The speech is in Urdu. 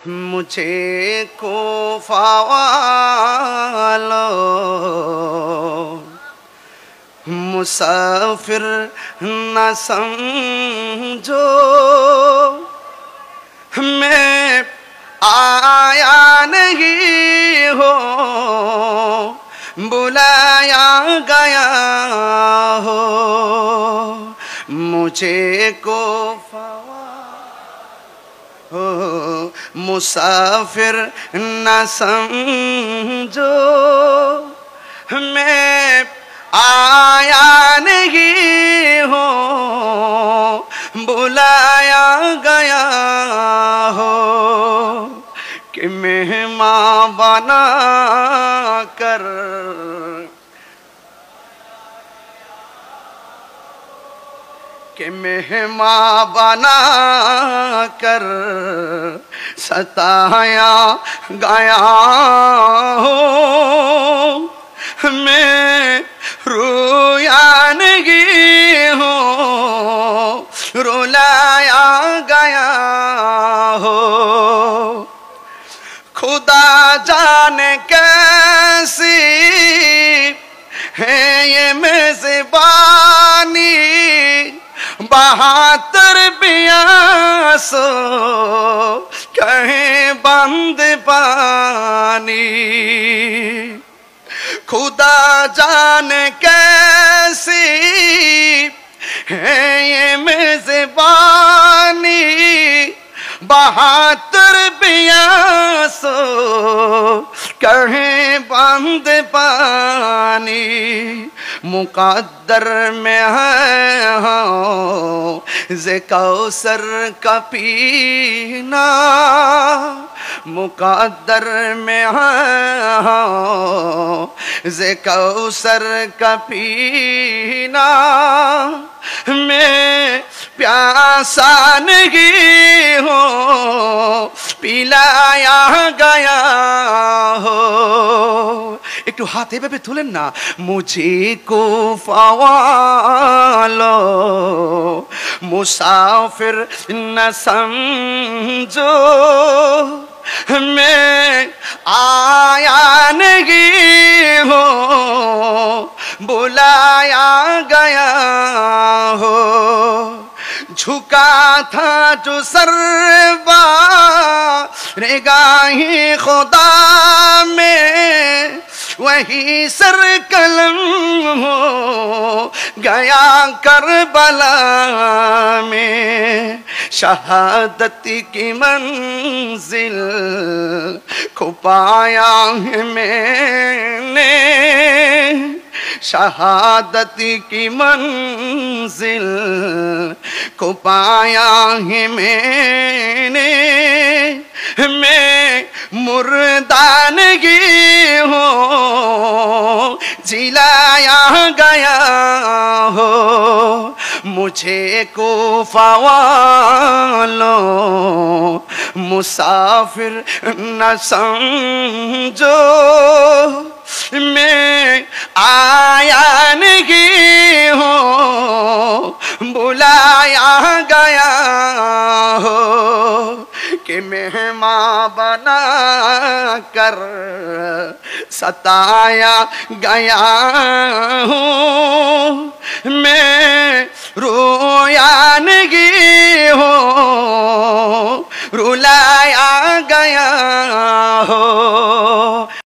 مجھے کوفہ والو مسافر نہ سمجھو، میں آیا نہیں ہوں بلایا گیا ہو، مجھے کوفہ ہو مسافر نہ سمجھو، میں آیا نہیں ہوں بلایا گیا ہو، کہ مہمان بنا کر مہمان بنا کر ستایا گیا ہوں، میں رویا نہیں ہوں رلایا گیا ہو، خدا جانے کیسی ہے یہ میزبانی، 72 پیاسوں کہیں بند پانی، خدا جانے کیسی ہے یہ میزبانی، 72 پیاسوں کہیں بند پانی، مقدر میں ہے حوض کوثر کا پینا، مقدر میں ہے حوض کوثر کا پینا، میں پیاسا نہیں ہوں پلایا گیا ہو، একটু হাত এভাবে তুলেন না, মুঝে কোফা ওয়ালো মুসাফির না সমঝো, میں آیا نہیں ہوں بلایا گیا ہو، جھکا تھا جو سر بارگاہ خدا میں، وہی سر قلم ہو گیا کربلا میں، شہادت کی منزل کو پایا ہے میں نے، شہادت کی منزل کو پایا ہے میں نے، میں مردہ نہیں ہوں جلایا گیا ہو، مجھے کوفہ والو مسافر نہ سمجھو، میں آیا نہیں ہوں بلایا گیا ہو، کہ مہمان بنا کر ستایا گیا ہوں، میں رویا نہیں ہوں رلایا گیا